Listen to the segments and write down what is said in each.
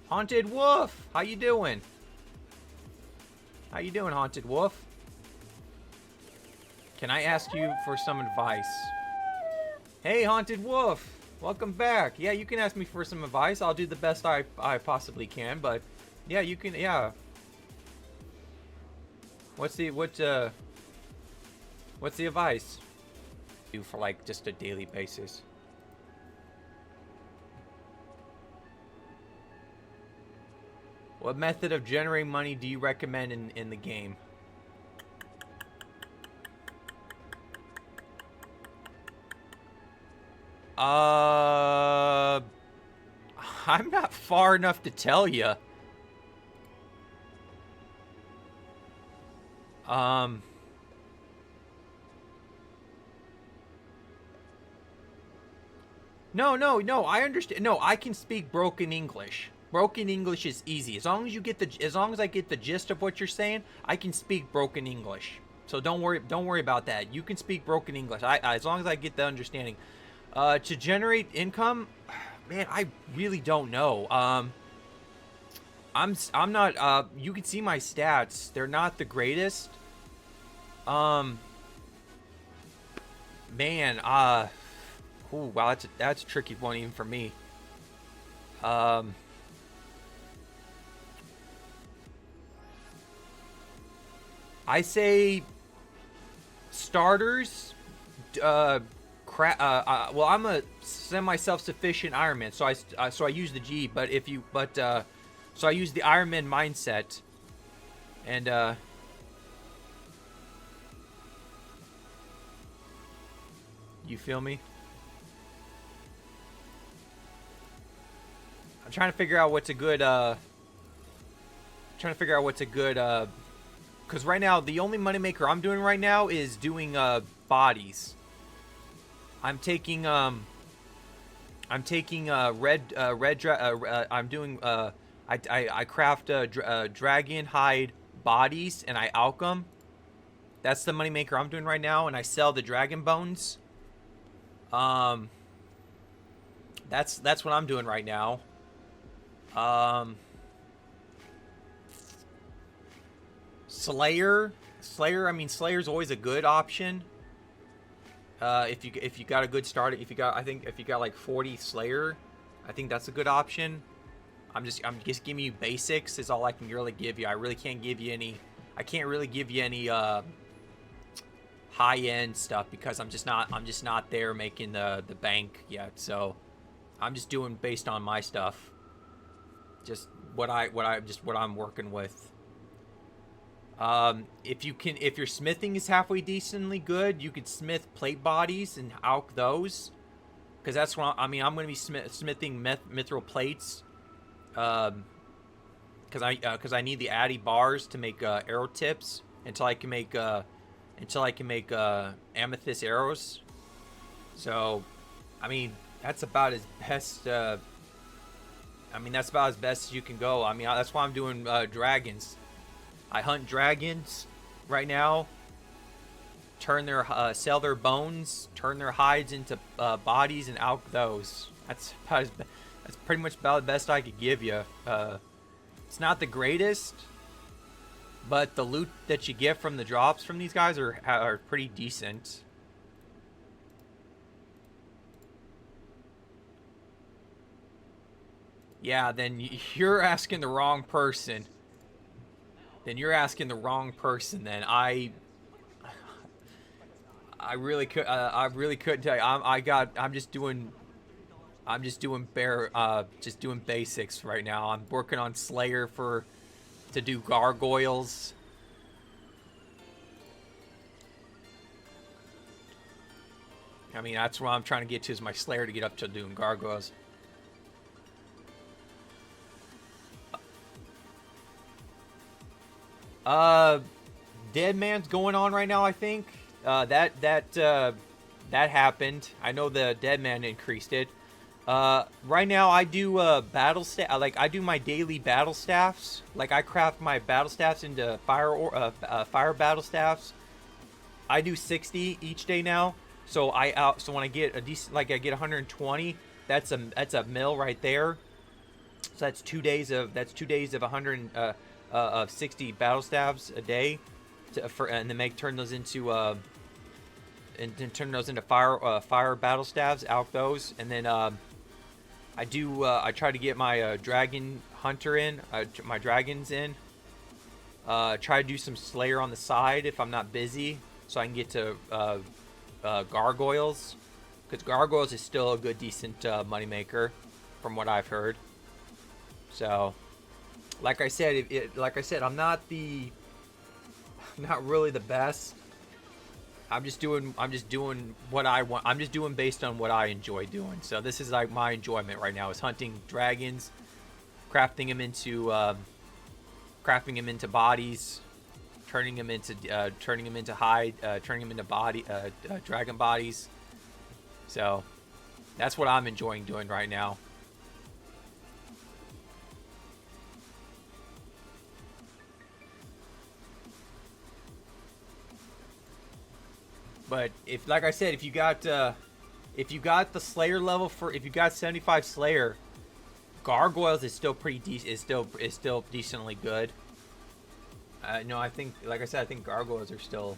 Haunted Wolf, how you doing? How you doing, Haunted Wolf? Can I ask you for some advice? Hey, Haunted Wolf, welcome back. Yeah, you can ask me for some advice. I'll do the best I possibly can, but yeah, you can. Yeah. What's the advice? Do for like just a daily basis. What method of generating money do you recommend in the game? I'm not far enough to tell you. No. I understand. No, I can speak broken English. Broken English is easy. As long as I get the gist of what you're saying, I can speak broken English. So don't worry about that. You can speak broken English. As long as I get the understanding. To generate income, man, I really don't know. I'm not. You can see my stats. They're not the greatest. Man. Ooh, wow. That's a tricky one even for me. I say starters. Well, I'm a semi-self-sufficient Iron Man, so I use the G. But so I use the Iron Man mindset, and you feel me? I'm trying to figure out what's a good. Because right now the only moneymaker I'm doing right now is doing bodies. I'm taking red I'm doing I craft dragon hide bodies and I alch them. That's the moneymaker I'm doing right now, and I sell the dragon bones. That's what I'm doing right now. Slayer. I mean, Slayer's always a good option. If you got a good start, if you got like 40 Slayer, I think that's a good option. I'm just giving you basics is all I can really give you. I really can't give you any. I can't really give you any high end stuff because I'm just not there making the bank yet. So I'm just doing based on my stuff. Just what I'm working with. If your smithing is halfway decently good, you could smith plate bodies and alch those, because that's what I'm going to be smithing mithril plates, because I need the addy bars to make arrow tips until I can make amethyst arrows. So, I mean that's about as best. That's about as best as you can go. I mean that's why I'm doing dragons. I hunt dragons right now. Sell their bones, turn their hides into bodies, and alch those. That's pretty much about the best I could give you. It's not the greatest, but the loot that you get from the drops from these guys are pretty decent. Yeah, then you're asking the wrong person. Then I really couldn't tell you. I'm just doing basics right now. I'm working on Slayer to do gargoyles. I mean, that's what I'm trying to get to, is my Slayer to get up to doing gargoyles. Dead Man's going on right now, I think. That happened. I know the Dead Man increased it. Right now I do battle staff. Like I do my daily battle staffs. Like I craft my battle staffs into fire battle staffs. I do 60 each day now. So so when I get a decent, like I get 120, that's a mill right there. So that's 2 days of 60 battle stabs a day, and then turn those into fire battle stabs out those, and then I try to get my dragon hunter in, my dragons in. Try to do some Slayer on the side if I'm not busy, so I can get to gargoyles, because gargoyles is still a good, decent moneymaker, from what I've heard. So, like I said, I'm not really the best. I'm just doing what I want. I'm just doing based on what I enjoy doing. So this is like my enjoyment right now, is hunting dragons, crafting them into bodies, turning them into dragon bodies. So that's what I'm enjoying doing right now. But if you got the Slayer level if you got 75 Slayer, gargoyles is still pretty decent. Is still decently good. No, I think, like I said, I think gargoyles are still.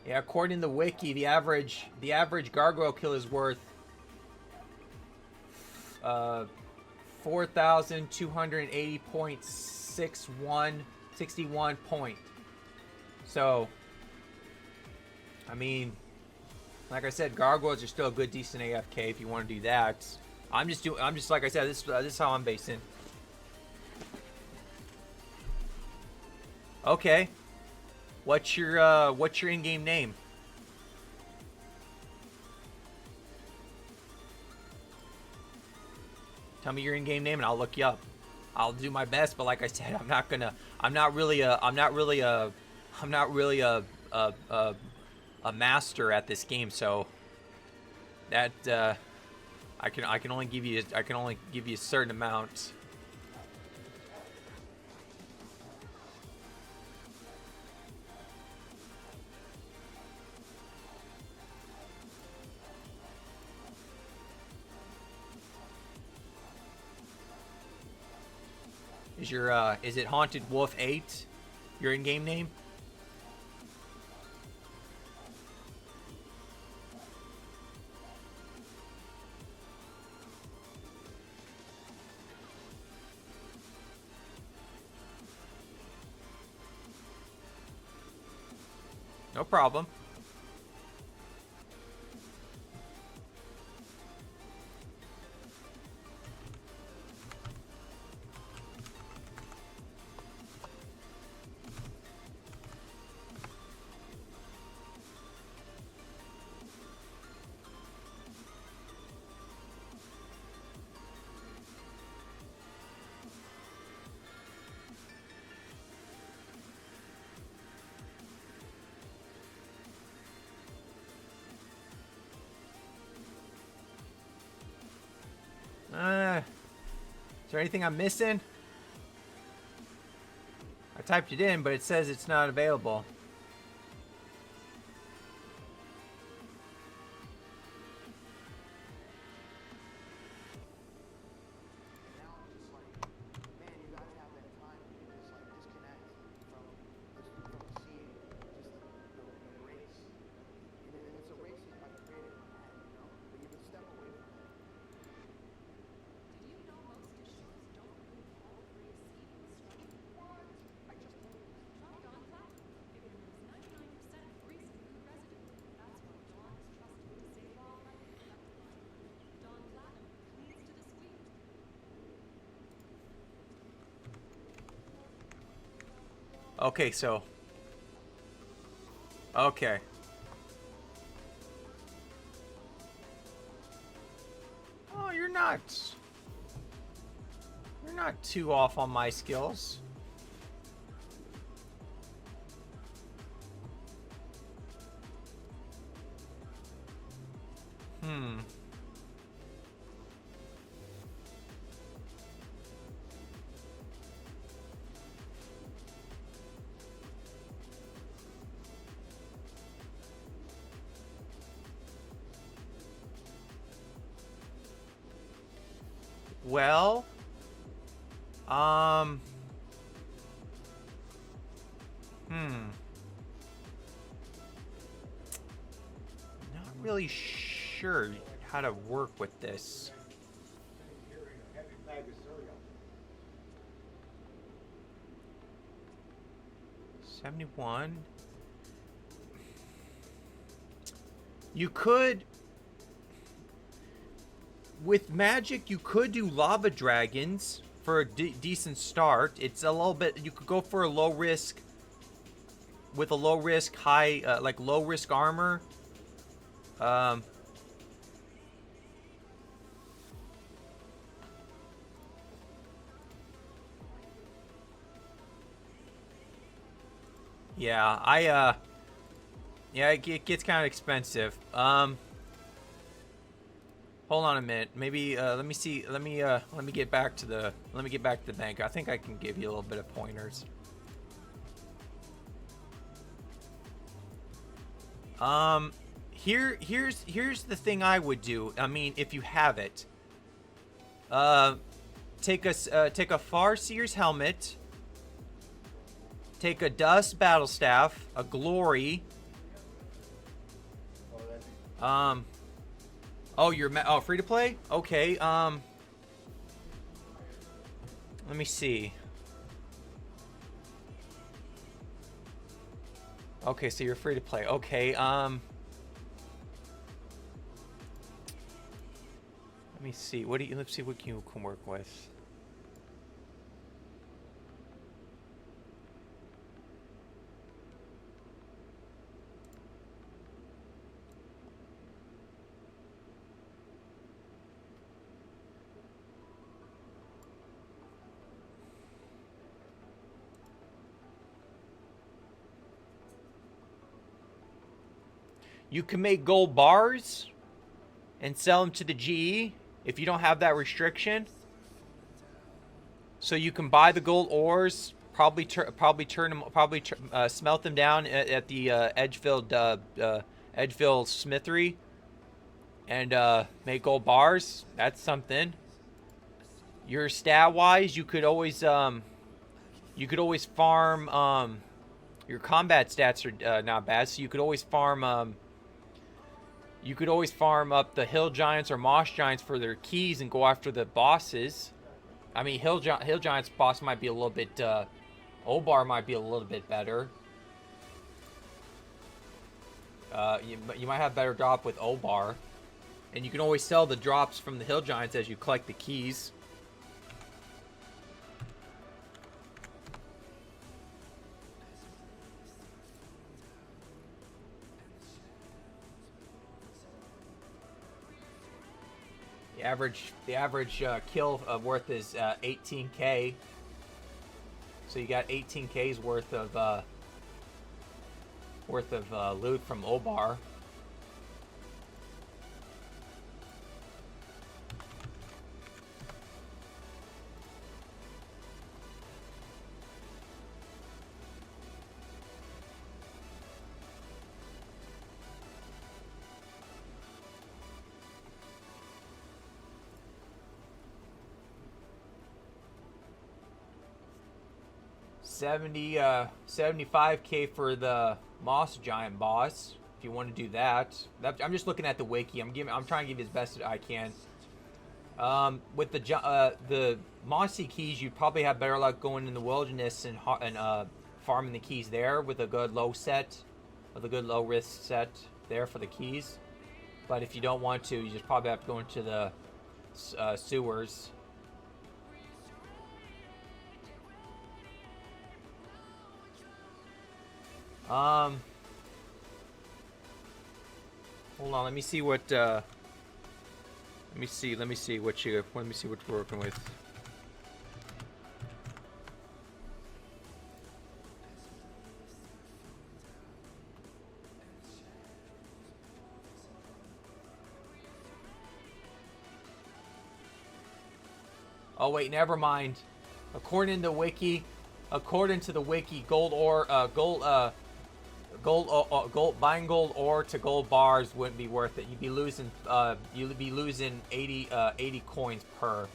Yeah, according to the wiki, the average gargoyle kill is worth 4,280.61 point. So, I mean, like I said, gargoyles are still a good, decent AFK if you want to do that. I'm just like I said, this is how I'm basing. Okay. What's your in-game name? Tell me your in-game name and I'll look you up. I'll do my best, but like I said, I'm not really a master at this game, so that I can only give you a certain amount. Is it Haunted Wolf 8? Your in-game name? No problem. Is there anything I'm missing? I typed it in, but it says it's not available. Okay, so. Okay. Oh, you're not. You're not too off on my skills. well. Not really sure how to work with this. 71. You could, with magic, you could do lava dragons for a decent start. It's a little bit, you could go for a low risk, with a low risk, high, like low risk armor. Yeah, yeah, it gets kind of expensive. Hold on a minute. Maybe, let me see. Let me get back to the bank. I think I can give you a little bit of pointers. Here's the thing I would do. I mean, if you have it, take a Farseer's helmet, take a Dust battle staff, a Glory. Oh, you're free to play? Okay. Let me see. Okay, so you're free to play. Okay. Let me see. Let's see what you can work with. You can make gold bars and sell them to the GE if you don't have that restriction. So you can buy the gold ores, smelt them down at the Edgefield Smithery, and make gold bars. That's something. Your stat wise, you could always farm. Your combat stats are not bad, so you could always farm. You could always farm up the hill giants or moss giants for their keys and go after the bosses. I mean, hill giants boss might be a little bit. Obar might be a little bit better. You might have better drop with Obar, and you can always sell the drops from the hill giants as you collect the keys. The average kill worth is 18k. So you got 18k's worth of loot from Obar. $75k for the Moss Giant boss, if you want to do that. I'm just looking at the wiki. I'm trying to give you as best as I can. With the Mossy keys, you probably have better luck going in the wilderness and farming the keys there with a good low risk set there for the keys. But if you don't want to, you just probably have to go into the sewers. Hold on, let me see what we're working with. Oh wait, never mind. According to the wiki, gold buying gold ore to gold bars wouldn't be worth it. You'd be losing 80 coins per.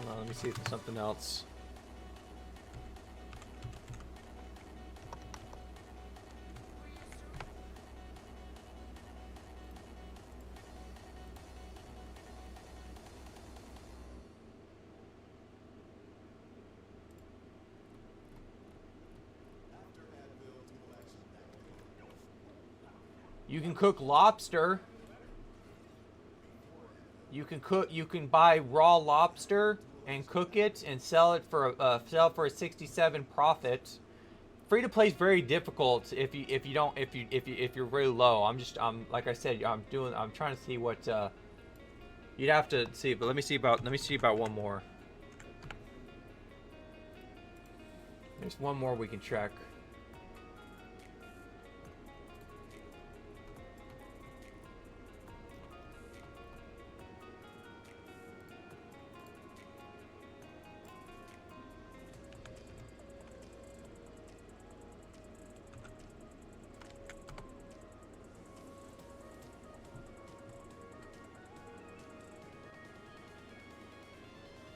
Hold on, let me see if there's something else. You can cook lobster. You can buy raw lobster and cook it and sell it for a 67 profit. Free to play is very difficult if you're really low. I'm like I said, I'm trying to see what you'd have to see, but let me see about one more. There's one more we can check.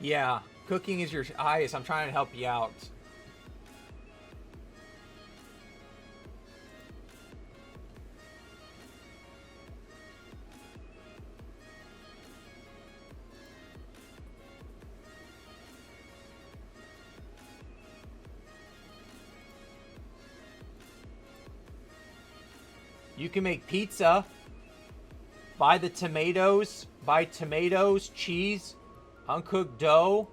Yeah, cooking is your highest. I'm trying to help you out. You can make pizza. Buy tomatoes, cheese, uncooked dough,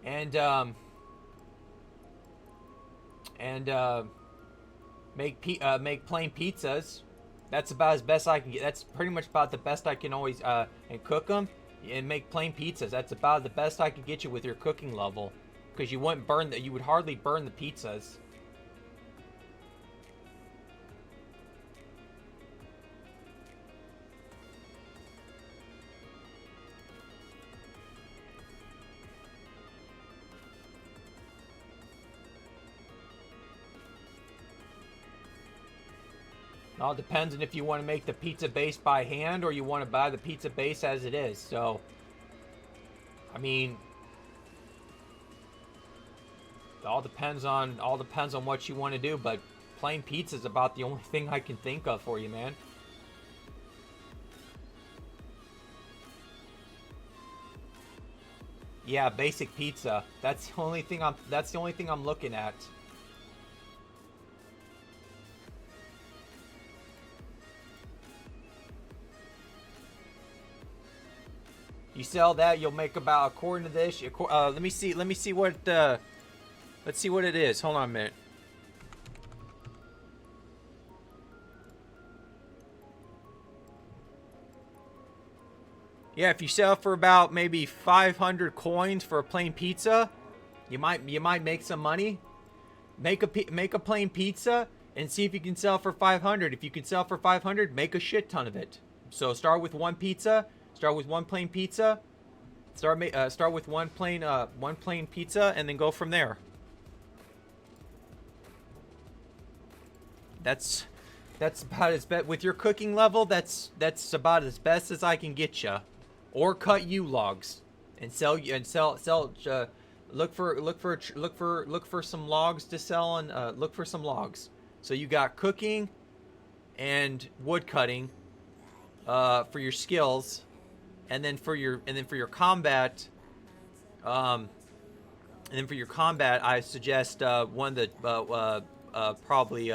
and make plain pizzas. That's about as best I can get. That's pretty much about the best I can always and cook them and make plain pizzas. That's about the best I can get you with your cooking level, because you would hardly burn the pizzas. It all depends on if you want to make the pizza base by hand or you want to buy the pizza base as it is. So, I mean, it all depends on what you want to do. But plain pizza is about the only thing I can think of for you, man. Yeah, basic pizza. That's the only thing I'm looking at. You sell that, you'll make about, according to this, let me see what let's see what it is. Hold on a minute. Yeah, if you sell for about maybe 500 coins for a plain pizza, you might make some money. Make a plain pizza and see if you can sell for 500. If you can sell for 500, make a shit ton of it. So start with one pizza. Start with one plain pizza. Start with one plain pizza, and then go from there. That's about as best with your cooking level. That's about as best as I can get you. Or cut you logs and sell. Look for some logs to sell and look for some logs. So you got cooking and wood cutting for your skills. And then for your combat, I suggest one that probably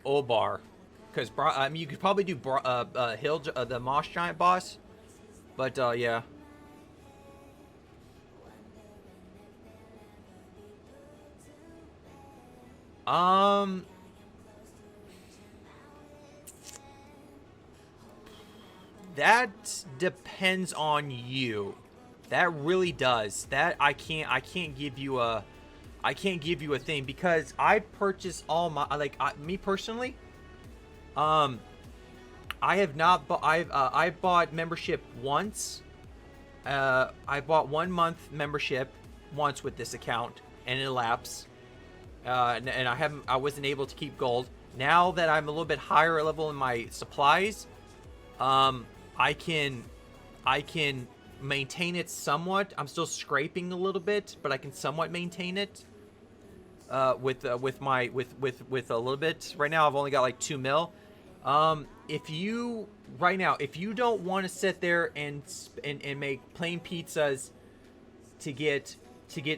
Obar, because I mean you could probably do Hill, the Mosh Giant boss, but yeah. That depends on you. That really does. That I can't give you a thing, because I purchase all my me personally. I have not. I bought membership once. I bought 1 month membership once with this account, and it elapsed. And I wasn't able to keep gold. Now that I'm a little bit higher level in my supplies, I can maintain it somewhat. I'm still scraping a little bit, but I can somewhat maintain it with a little bit. Right now I've only got like 2 mil. If you don't want to sit there and make plain pizzas to get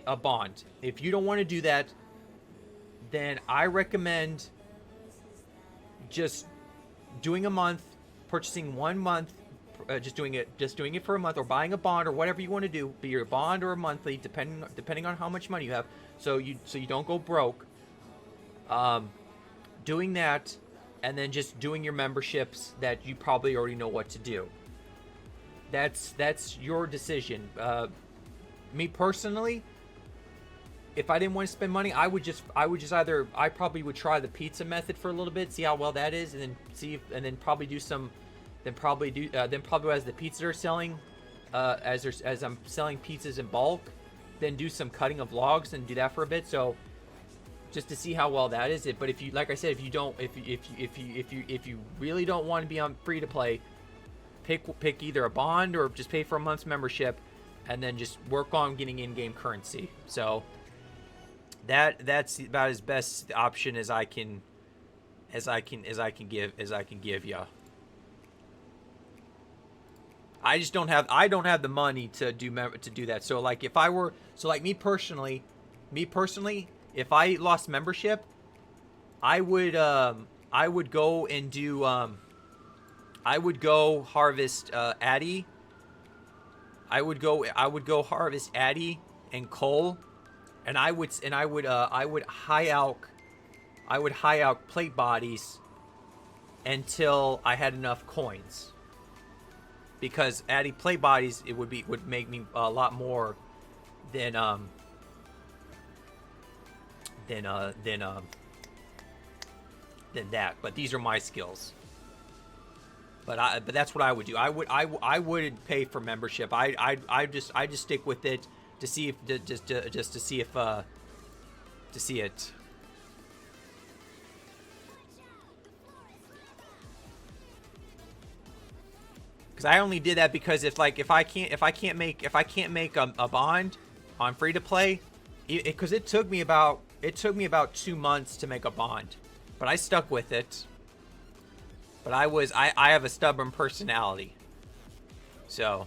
a bond, if you don't want to do that, then I recommend just doing a month, purchasing 1 month, just doing it for a month, or buying a bond, or whatever you want to do, be your bond or a monthly, depending on how much money you have, so you don't go broke. Doing that, and then just doing your memberships that you probably already know what to do. That's your decision. Me personally, if I didn't want to spend money, I probably would try the pizza method for a little bit, see how well that is, and then probably as the pizzas are selling, as I'm selling pizzas in bulk, then do some cutting of logs and do that for a bit. So just to see how well that is. But if you, like I said, if you really don't want to be on free to play, pick either a bond or just pay for a month's membership, and then just work on getting in-game currency. So that's about as best option as I can give you. I just don't have the money to do that. So like me personally, if I lost membership, I would go and do I would go harvest Addy. I would go harvest Addy and coal, and I would high out plate bodies until I had enough coins. Because adding plate bodies, it would make me a lot more than that. But these are my skills. But that's what I would do. I wouldn't pay for membership. I just stick with it to see if to see it. Because I only did that because if I can't make a bond on free to play, because it took me about 2 months to make a bond, but I stuck with it. But I have a stubborn personality, so